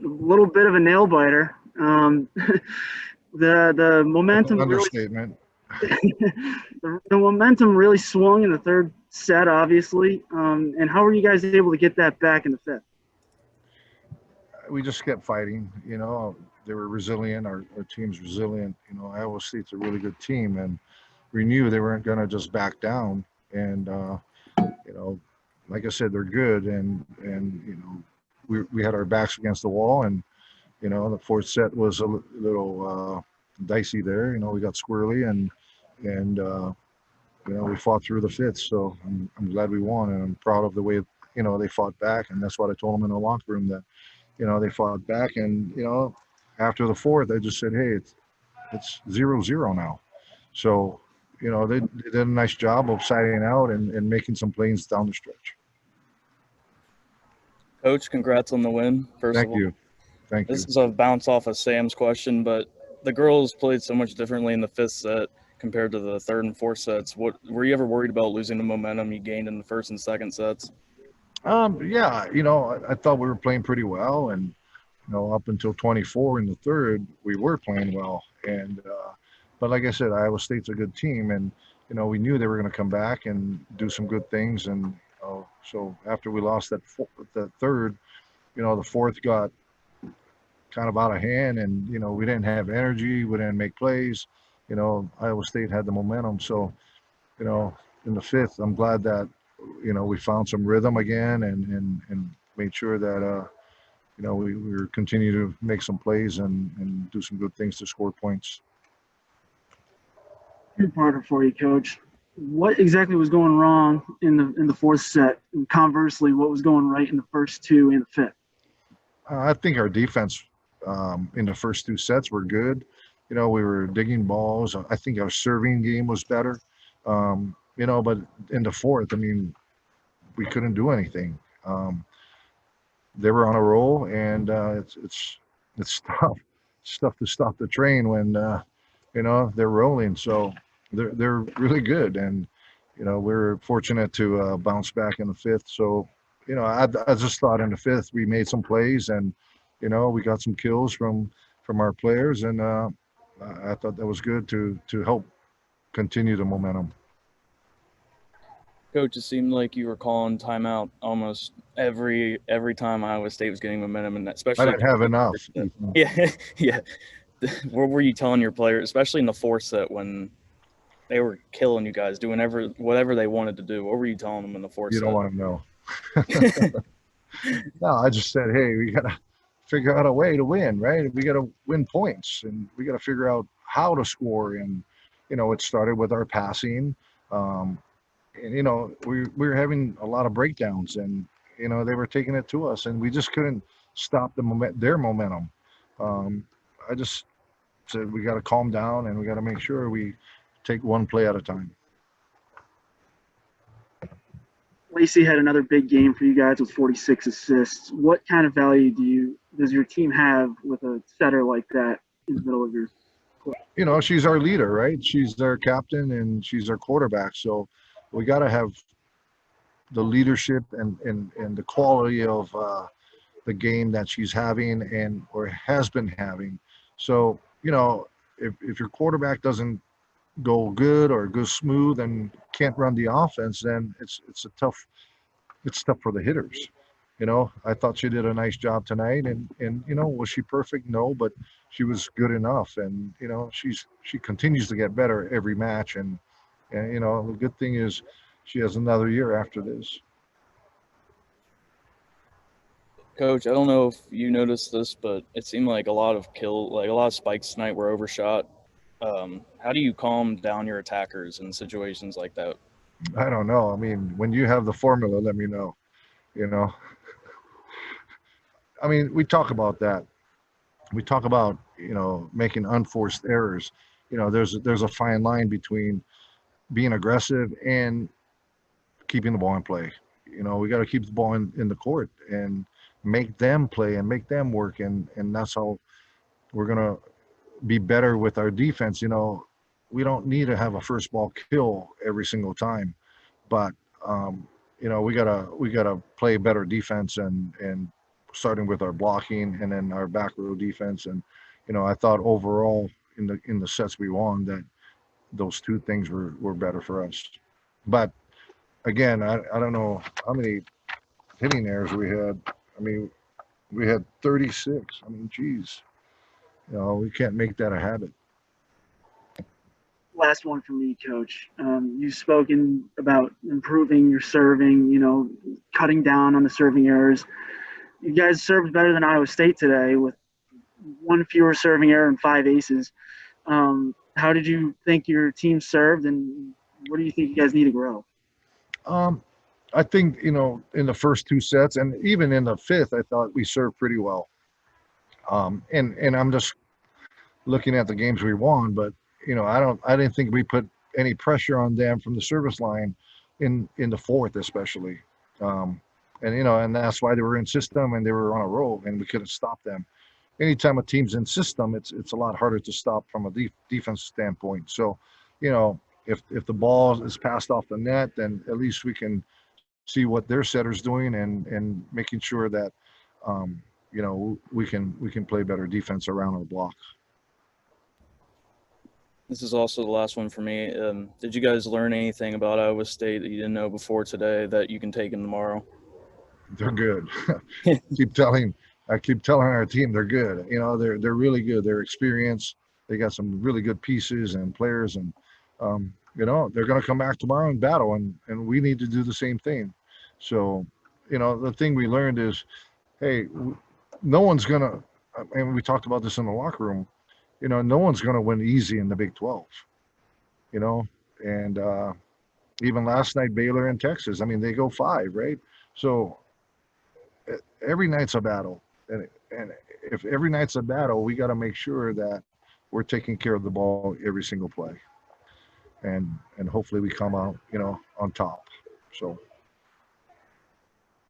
little bit of a nail biter. The momentum really understatement. the momentum really swung in the third set, obviously. And how were you guys able to get that back in the fifth? We just kept fighting. They were resilient. Our team's resilient. Iowa State's a really good team, and we knew they weren't going to just back down. And like I said, they're good, and we had our backs against the wall, and the fourth set was a little dicey there. We got squirrely, and we fought through the fifth. So I'm glad we won, and I'm proud of the way they fought back, and that's what I told them in the locker room, that they fought back, and after the fourth, I just said, hey, it's 0-0 now. So they did a nice job of siding out and making some plays down the stretch. Coach, congrats on the win. First of all, Thank you. This is a bounce off of Sam's question, but the girls played so much differently in the fifth set compared to the third and fourth sets. What were you ever worried about losing the momentum you gained in the first and second sets? Yeah, I thought we were playing pretty well, and up until 24 in the third, we were playing well. And but like I said, Iowa State's a good team, and we knew they were going to come back and do some good things. And so after we lost that third, the fourth got kind of out of hand, and we didn't have energy, we didn't make plays. Iowa State had the momentum. So in the fifth, I'm glad that we found some rhythm again, and made sure that we were continue to make some plays and do some good things to score points. Two-parter for you, Coach. What exactly was going wrong in the fourth set, and conversely, what was going right in the first two and the fifth? I think our defense in the first two sets were good. We were digging balls. I think our serving game was better. But in the fourth, we couldn't do anything. They were on a roll, and it's tough. It's tough to stop the train when they're rolling. So they're really good, and we're fortunate to bounce back in the fifth. So I just thought in the fifth we made some plays, and we got some kills from our players, and I thought that was good to help continue the momentum. Coach, it seemed like you were calling timeout almost every time Iowa State was getting momentum, and especially I didn't have enough. Yeah. What were you telling your players, especially in the fourth set when they were killing you guys, doing whatever they wanted to do? What were you telling them in the fourth set? You don't want to know. No, I just said, hey, we got to figure out a way to win, right? We got to win points, and we got to figure out how to score. And, it started with our passing. And, we were having a lot of breakdowns, and, they were taking it to us, and we just couldn't stop their momentum. I just said we got to calm down, and we got to make sure we take one play at a time. Lacey had another big game for you guys with 46 assists. What kind of value does your team have with a setter like that in the middle of your play? She's our leader, right? She's our captain, and she's our quarterback. So we got to have the leadership and the quality of the game that she's having or has been having. So, if your quarterback doesn't go good or go smooth and can't run the offense, then it's tough for the hitters. I thought she did a nice job tonight, and was she perfect? No, but she was good enough, and she continues to get better every match, and the good thing is she has another year after this. Coach, I don't know if you noticed this, but it seemed like a lot of spikes tonight were overshot. How do you calm down your attackers in situations like that? I don't know. When you have the formula, let me know. We talk about that. We talk about, making unforced errors. There's a fine line between being aggressive and keeping the ball in play. We got to keep the ball in the court and make them play and make them work. And that's how we're going to be better with our defense. We don't need to have a first ball kill every single time, but we gotta play better defense and starting with our blocking and then our back row defense. And, I thought overall in the sets we won that those two things were better for us. But again, I don't know how many hitting errors we had. I mean, we had 36. I mean, geez, we can't make that a habit. Last one from me, Coach. You've spoken about improving your serving, cutting down on the serving errors. You guys served better than Iowa State today with one fewer serving error and 5 aces. How did you think your team served, and what do you think you guys need to grow? I think, in the first 2 sets and even in the 5th, I thought we served pretty well. And I'm just looking at the games we won, but I didn't think we put any pressure on them from the service line in the 4th, especially. And that's why they were in system and they were on a roll and we couldn't stop them. Anytime a team's in system, it's a lot harder to stop from a defense standpoint. So, if the ball is passed off the net, then at least we can see what their setter's doing and making sure that we can play better defense around our block. This is also the last one for me. Did you guys learn anything about Iowa State that you didn't know before today that you can take in tomorrow? They're good. I keep telling our team they're good. They're really good. They're experienced. They got some really good pieces and players, and they're going to come back tomorrow and battle, and we need to do the same thing. So, the thing we learned is, hey, no one's going to, and we talked about this in the locker room, no one's going to win easy in the Big 12, and even last night, Baylor and Texas, I mean, they go 5, right? So every night's a battle. And if every night's a battle, we got to make sure that we're taking care of the ball every single play. And hopefully we come out, on top. So